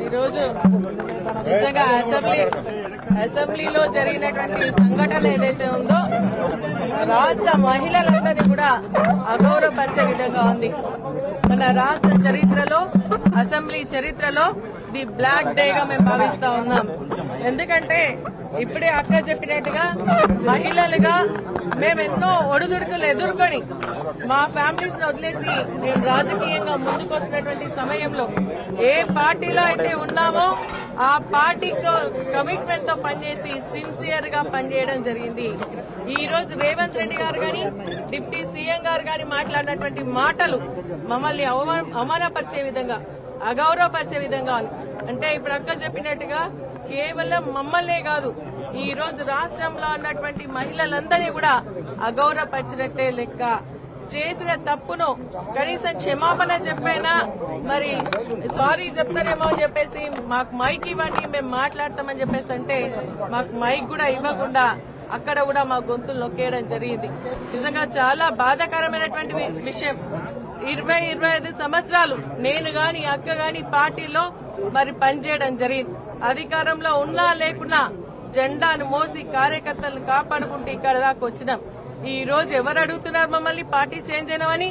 ఈరోజు నిజంగా అసెంబ్లీలో జరిగినటువంటి సంఘటన ఏదైతే ఉందో రాష్ట్ర మహిళలందరినీ కూడా అగౌరవపరిచే విధంగా ఉంది. మన రాష్ట్ర చరిత్రలో, అసెంబ్లీ చరిత్రలో ది బ్లాక్ డేగా మేము భావిస్తా ఉన్నాం. ఎందుకంటే ఇప్పుడే అక్క చెప్పినట్టుగా మహిళలుగా మేము ఎన్నో ఒడిదుడుకులు ఎదుర్కొని మా ఫ్యామిలీస్ ని వదిలేసి మేము రాజకీయంగా ముందుకు వస్తున్నటువంటి సమయంలో ఏ పార్టీలో అయితే ఉన్నామో ఆ పార్టీతో కమిట్మెంట్ తో పనిచేసి సిన్సియర్ గా పనిచేయడం జరిగింది. ఈ రోజు రేవంత్ రెడ్డి గారు గాని, డిప్యూటీ సీఎం గారు గాని మాట్లాడినటువంటి మాటలు మమ్మల్ని అవమానపరిచే విధంగా, అగౌరవపరిచే విధంగా అంటే ఇప్పుడు అక్క చెప్పినట్టుగా కేవలం మమ్మల్నే కాదు, ఈ రోజు రాష్ట్రంలో ఉన్నటువంటి మహిళలందరినీ కూడా అగౌరవపరిచినట్టే లెక్క. చేసిన తప్పును కనీసం క్షమాపణ చెప్పైనా మరి సారీ చెప్తారేమో అని చెప్పేసి మాకు మైక్ ఇవ్వండి, మేము మాట్లాడతామని చెప్పేసి అంటే మాకు మైక్ కూడా ఇవ్వకుండా అక్కడ కూడా మా గొంతులు నొక్కేయడం జరిగింది. నిజంగా చాలా బాధాకరమైనటువంటి విషయం. 20-25 సంవత్సరాలు నేను గాని అక్క గాని పార్టీలో మరి పనిచేయడం జరిగింది. అధికారంలో ఉన్నా లేకున్నా జెండాను మోసి కార్యకర్తలను కాపాడుకుంటూ ఇక్కడ దాకా వచ్చినాం. ఈ రోజు ఎవరు అడుగుతున్నారు మమ్మల్ని పార్టీ చేంజ్ అయినామని?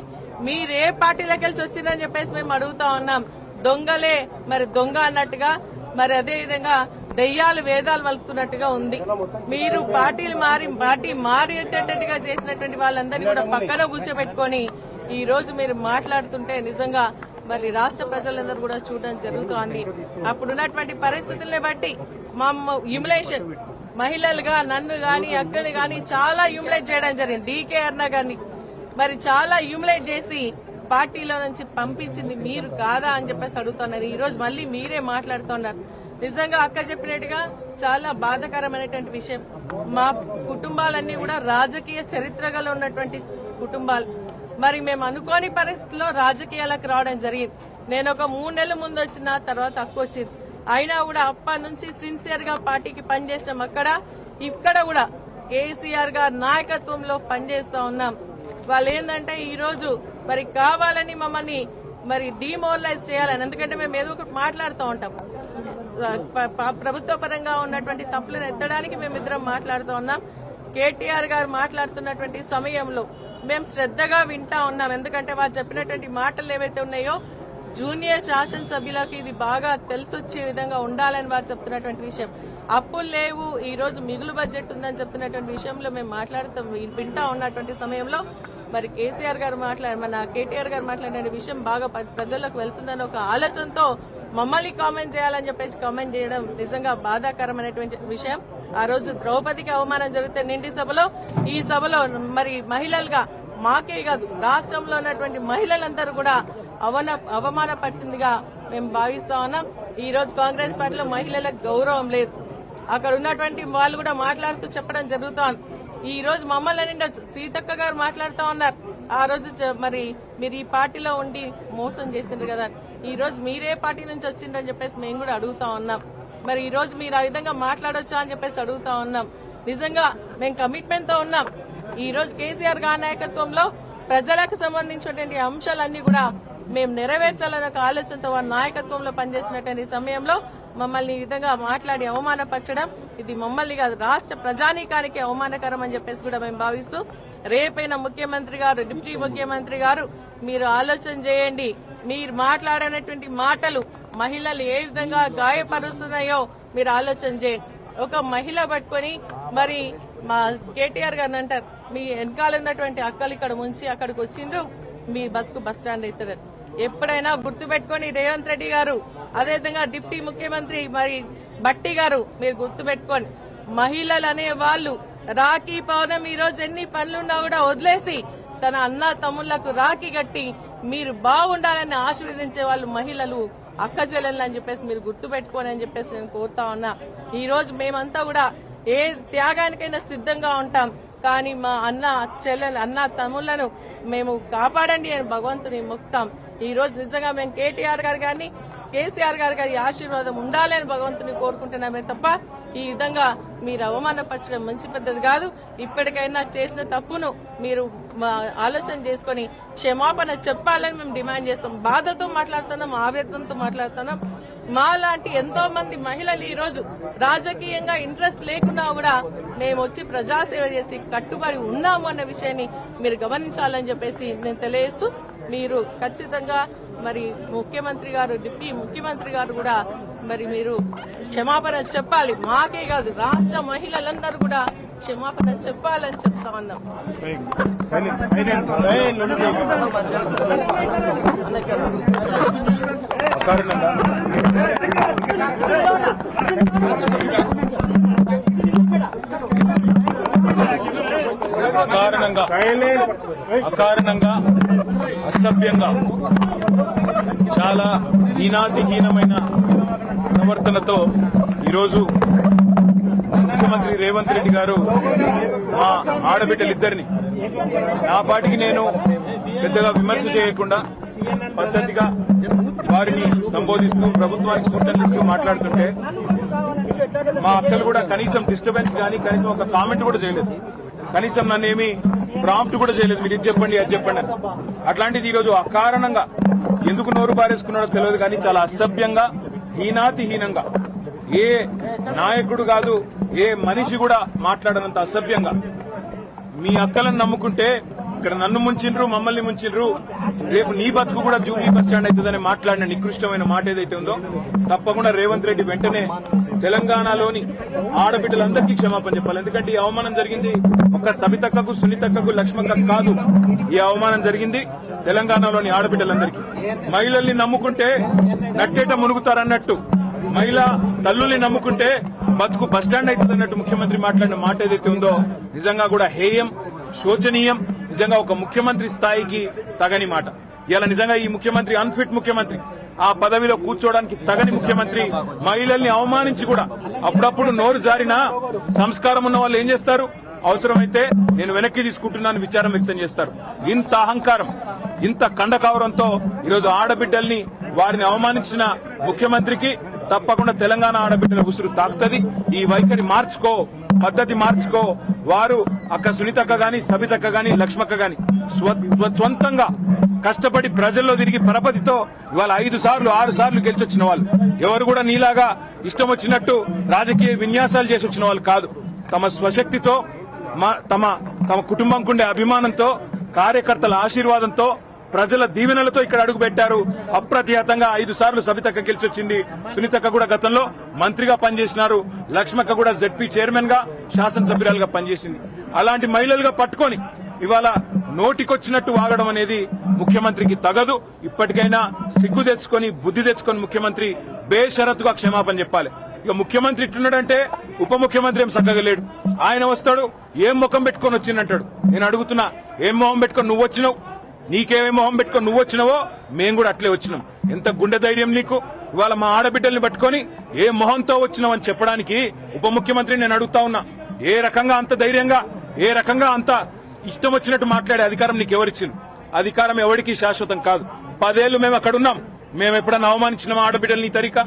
మీరు ఏ పార్టీలోకి వెళ్ళి వచ్చిందని చెప్పేసి మేము అడుగుతా ఉన్నాం. దొంగలే మరి దొంగ అన్నట్టుగా, మరి అదే విధంగా దెయ్యాలు వేదాలు వలుపుతున్నట్టుగా ఉంది. మీరు పార్టీ మారేటట్టుగా చేసినటువంటి వాళ్ళందరినీ కూడా పక్కన కూర్చోబెట్టుకొని ఈ రోజు మీరు మాట్లాడుతుంటే నిజంగా మరి రాష్ట్ర ప్రజలందరూ కూడా చూడడం జరుగుతోంది. అప్పుడున్నటువంటి పరిస్థితుల్ని బట్టి మా హ్యూమిలేషన్, మహిళలుగా నన్ను గాని అక్కని గాని చాలా హ్యూమిలేట్ చేయడం జరిగింది. డీకే అన్న గాని మరి చాలా హ్యూమిలేట్ చేసి పార్టీలో నుంచి పంపించింది మీరు కాదా అని చెప్పేసి అడుగుతున్నారు. ఈ రోజు మళ్ళీ మీరే మాట్లాడుతున్నారు. నిజంగా అక్క చెప్పినట్టుగా చాలా బాధాకరమైనటువంటి విషయం. మా కుటుంబాలన్నీ కూడా రాజకీయ చరిత్రలో ఉన్నటువంటి కుటుంబాలు. మరి మేము అనుకోని పరిస్థితుల్లో రాజకీయాలకు రావడం జరిగింది. నేను ఒక 3 నెలల ముందు వచ్చిన తర్వాత అక్క వచ్చింది. అయినా కూడా అప్పటి నుంచి సిన్సియర్ గా పార్టీకి పనిచేసినాం. ఇక్కడ కూడా కేసీఆర్ గారి నాయకత్వంలో పనిచేస్తా ఉన్నాం. వాళ్ళు ఏంటంటే ఈ రోజు మరి కావాలని మమ్మల్ని మరి డిమోరలైజ్ చేయాలని, ఎందుకంటే మేము ఏదో ఒకటి మాట్లాడుతూ ఉంటాం. ప్రభుత్వ పరంగా ఉన్నటువంటి తప్పులను ఎత్తడానికి మేమిద్దరం మాట్లాడుతూ ఉన్నాం. కేటీఆర్ గారు మాట్లాడుతున్నటువంటి సమయంలో మేము శ్రద్ధగా వింటా ఉన్నాం. ఎందుకంటే వారు చెప్పినటువంటి మాటలు ఏవైతే ఉన్నాయో జూనియర్ శాసనసభ్యులకు ఇది బాగా తెలిసొచ్చే విధంగా ఉండాలని వారు చెప్తున్నటువంటి విషయం. అప్పులు లేవు, ఈ రోజు మిగులు బడ్జెట్ ఉందని చెప్తున్నటువంటి విషయంలో మేము మాట్లాడుతాం వింటా ఉన్నటువంటి సమయంలో మరి కేటీఆర్ గారు మాట్లాడిన విషయం బాగా ప్రజలకు వెళ్తుందని ఒక ఆలోచనతో మమ్మల్ని కామెంట్ చేయాలని చెప్పేసి కామెంట్ చేయడం నిజంగా బాధాకరమైనటువంటి విషయం. ఆ రోజు ద్రౌపదికి అవమానం జరిగితే నిండి సభలో, ఈ సభలో మరి మహిళలుగా మాకే కాదు రాష్ట్రంలో ఉన్నటువంటి మహిళలందరూ కూడా అవమానపరిచిందిగా మేము భావిస్తా ఉన్నాం. ఈ రోజు కాంగ్రెస్ పార్టీలో మహిళలకు గౌరవం లేదు. అక్కడ ఉన్నటువంటి వాళ్ళు కూడా మాట్లాడుతూ చెప్పడం జరుగుతోంది. ఈ రోజు మమ్మల్ని నిండా సీతక్క గారు మాట్లాడుతూ ఉన్నారు. ఆ రోజు మరి మీరు ఈ పార్టీలో ఉండి మోసం చేసిండ్రు కదా, ఈ రోజు మీరే పార్టీ నుంచి వచ్చిండ్రని చెప్పేసి మేము కూడా అడుగుతా ఉన్నాం. మరి ఈ రోజు మీరు ఆ విధంగా మాట్లాడొచ్చా అని చెప్పేసి అడుగుతా ఉన్నాం. నిజంగా మేము కమిట్మెంట్ తో ఉన్నాం. ఈ రోజు కేసీఆర్ గారి నాయకత్వంలో ప్రజలకు సంబంధించినటువంటి అంశాలన్నీ కూడా మేము నెరవేర్చాలన్న ఒక ఆలోచనతో వారి నాయకత్వంలో పనిచేసినటువంటి సమయంలో మమ్మల్ని ఈ విధంగా మాట్లాడి అవమానపరచడం ఇది మమ్మల్ని కాదు రాష్ట్ర ప్రజానీకానికి అవమానకరం అని చెప్పేసి కూడా మేము భావిస్తూ రేపైన ముఖ్యమంత్రి గారు, డిప్యూటీ ముఖ్యమంత్రి గారు మీరు ఆలోచన చేయండి. మీరు మాట్లాడినటువంటి మాటలు మహిళలు ఏ విధంగా గాయపరుస్తున్నాయో మీరు ఆలోచన చేయండి. ఒక మహిళ పట్టుకొని మరి మా కేటీఆర్ గారిని అంటారు, మీ వెనకాల ఉన్నటువంటి అక్కలు ఇక్కడ ముంచి అక్కడికి వచ్చిండ్రు, మీ బతుకు బస్టాండ్ అవుతారు. ఎప్పుడైనా గుర్తుపెట్టుకొని రేవంత్ రెడ్డి గారు, అదేవిధంగా డిప్యూటీ ముఖ్యమంత్రి మరి భట్టి గారు మీరు గుర్తుపెట్టుకోండి, మహిళలు అనే వాళ్ళు రాఖీ పౌర్ణమి ఈ రోజు ఎన్ని పనులున్నా కూడా వదిలేసి తన అన్న తమ్ముళ్లకు రాఖీ కట్టి మీరు బాగుండాలని ఆశీర్వదించే వాళ్ళు మహిళలు, అక్క చెల్లెళ్ళు అని చెప్పేసి మీరు గుర్తుపెట్టుకోని అని చెప్పేసి నేను కోరుతా ఉన్నా. ఈ రోజు మేమంతా కూడా ఏ త్యాగానికైనా సిద్ధంగా ఉంటాం. కానీ మా అన్న తమ్ముళ్లను మేము కాపాడండి అని భగవంతుని మొక్కుతాం. ఈ రోజు నిజంగా మేము కేటీఆర్ గారు గాని కేసీఆర్ గారి ఆశీర్వాదం ఉండాలని భగవంతుని కోరుకుంటున్నామే తప్ప ఈ విధంగా మీరు అవమానపరచడం మంచి పద్ధతి కాదు. ఇప్పటికైనా చేసిన తప్పును మీరు ఆలోచన చేసుకుని క్షమాపణ చెప్పాలని మేము డిమాండ్ చేస్తాం. బాధతో మాట్లాడుతున్నాం, ఆవేదనతో మాట్లాడుతున్నాం. మాలాంటి ఎంతో మంది మహిళలు ఈ రోజు రాజకీయంగా ఇంట్రెస్ట్ లేకున్నా కూడా మేము వచ్చి ప్రజాసేవ చేసి కట్టుబడి ఉన్నాము అన్న విషయాన్ని మీరు గమనించాలని చెప్పేసి నేను తెలియజేస్తూ మీరు ఖచ్చితంగా మరి ముఖ్యమంత్రి గారు డిప్యూటీ ముఖ్యమంత్రి గారు కూడా మరి మీరు క్షమాపణ చెప్పాలి. మాకే కాదు రాష్ట్ర మహిళలందరూ కూడా క్షమాపణ చెప్పాలని చెప్తా ఉన్నాం. అకారణంగా అసభ్యంగా చాలా హీనాతిహీనమైన ప్రవర్తనతో ఈరోజు ముఖ్యమంత్రి రేవంత్ రెడ్డి గారు మా ఆడబిడ్డలిద్దరిని నా పాటికి నేను పెద్దగా విమర్శ చేయకుండా పద్ధతిగా వారిని సంబోధిస్తూ ప్రభుత్వానికి సూచనలు ఇస్తూ మాట్లాడుతుంటే మా అక్కలు కూడా కనీసం డిస్టర్బెన్స్ కానీ కనీసం ఒక కామెంట్ కూడా చేయలేదు. కనీసం నన్నేమి ప్రాంప్ట్ కూడా చేయలేదు. మీరు ఇది చెప్పండి అది చెప్పండి అని. అట్లాంటిది ఈరోజు అకారణంగా ఎందుకు నోరు బారేసుకున్నాడో తెలియదు కానీ చాలా అసభ్యంగా హీనాతిహీనంగా ఏ నాయకుడు కాదు ఏ మనిషి కూడా మాట్లాడనంత అసభ్యంగా మీ అక్కలను నమ్ముకుంటే ఇక్కడ నన్ను ముంచిండ్రు మమ్మల్ని ముంచిండ్రు రేపు నీ బతుకు కూడా జూబ్లీ బస్ స్టాండ్ అవుతుందని మాట్లాడిన నికృష్టమైన మాట ఏదైతే ఉందో తప్పకుండా రేవంత్ రెడ్డి వెంటనే తెలంగాణలోని ఆడబిడ్డలందరికీ క్షమాపణ చెప్పాలి. ఎందుకంటే ఈ అవమానం జరిగింది ఒక్క సబితక్కకు సునీతక్కకు లక్ష్మక్కకు కాదు. ఈ అవమానం జరిగింది తెలంగాణలోని ఆడబిడ్డలందరికీ. మహిళల్ని నమ్ముకుంటే నట్టేట మునుగుతారన్నట్టు మహిళా తల్లుల్ని నమ్ముకుంటే బతుకు బస్టాండ్ అవుతుంది అన్నట్టు ముఖ్యమంత్రి మాట్లాడిన మాట ఏదైతే ఉందో నిజంగా కూడా హేయం శోచనీయం. నిజంగా ఒక ముఖ్యమంత్రి స్థాయికి తగని మాట. ఇలా నిజంగా ఈ ముఖ్యమంత్రి అన్ఫిట్ ముఖ్యమంత్రి, ఆ పదవిలో కూర్చోవడానికి తగని ముఖ్యమంత్రి. మహిళల్ని అవమానించి కూడా అప్పుడప్పుడు నోరు జారినా సంస్కారం ఉన్న వాళ్ళు ఏం చేస్తారు, అవసరమైతే నేను వెనక్కి తీసుకుంటున్నాను విచారం వ్యక్తం చేస్తారు. ఇంత అహంకారం ఇంత కండకావరంతో ఈరోజు ఆడబిడ్డల్ని వారిని అవమానించిన ముఖ్యమంత్రికి తప్పకుండా తెలంగాణ ఆడబిడ్డల ఉసురు తాకుతుంది. ఈ వైఖరి మార్చుకో, పద్ధతి మార్చుకో. వారు అక్క సునీతక్క గాని సబితక్క గాని లక్ష్మక్క గాని స్వంతంగా కష్టపడి ప్రజల్లో తిరిగి పరపతితో ఇవాళ 5 సార్లు 6 సార్లు గెలిచొచ్చిన వాళ్ళు. ఎవరు కూడా నీలాగా ఇష్టం వచ్చినట్టు రాజకీయ విన్యాసాలు చేసి వచ్చిన వాళ్ళు కాదు. తమ స్వశక్తితో తమ కుటుంబంకుండే అభిమానంతో కార్యకర్తల ఆశీర్వాదంతో ప్రజల దీవెనలతో ఇక్కడ అడుగు పెట్టారు. అప్రతిహతంగా 5 సార్లు సబితక్క గెలిచొచ్చింది. సునీతక్క కూడా గతంలో మంత్రిగా పనిచేసినారు. లక్ష్మక్క కూడా జెడ్పీ చైర్మన్ గా శాసనసభ్యురాలుగా పనిచేసింది. అలాంటి మహిళలుగా పట్టుకొని ఇవాళ నోటికొచ్చినట్టు వాగడం అనేది ముఖ్యమంత్రికి తగదు. ఇప్పటికైనా సిగ్గు తెచ్చుకొని బుద్ధి తెచ్చుకొని ముఖ్యమంత్రి బేషరతుగా క్షమాపణ చెప్పాలి. ఇక ముఖ్యమంత్రి ఇట్లున్నాడంటే ఉప ముఖ్యమంత్రి ఏం చక్కగా లేడు. ఆయన వస్తాడు ఏం ముఖం పెట్టుకొని వచ్చిందంటాడు. నేను అడుగుతున్నా, ఏం మొహం పెట్టుకొని నువ్వు వచ్చినావు? నీకేమే మొహం పెట్టుకొని నువ్వు వచ్చినావో మేము కూడా అట్లే వచ్చినాం. ఎంత గుండె ధైర్యం నీకు? ఇవాళ మా ఆడబిడ్డల్ని పట్టుకొని ఏ మొహంతో వచ్చినావు అని చెప్పడానికి ఉప ముఖ్యమంత్రి నేను అడుగుతా ఉన్నా. ఏ రకంగా అంత ధైర్యంగా, ఏ రకంగా అంత ఇష్టం వచ్చినట్టు మాట్లాడే అధికారం నీకు ఎవరిచ్చింది? అధికారం ఎవరికి శాశ్వతం కాదు. 10 ఏళ్లు మేము అక్కడున్నాం. మేము ఎప్పుడన్నా అవమానించిన ఆడబిడ్డల్ని ఈ తరీకా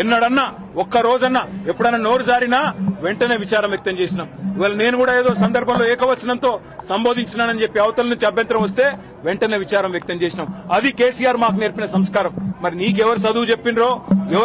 ఎన్నడన్నా ఒక్క రోజన్నా ఎప్పుడన్నా నోరు జారినా వెంటనే విచారం వ్యక్తం చేసినాం. ఇవాళ నేను కూడా ఏదో సందర్భంలో ఏకవచనంతో సంబోధించినానని చెప్పి అవతల నుంచి అభ్యంతరం వస్తే వెంటనే విచారం వ్యక్తం చేసినాం. అది కేసీఆర్ మాకు నేర్పిన సంస్కారం. మరి నీకెవరు చదువు చెప్పిండ్రో ఎవరు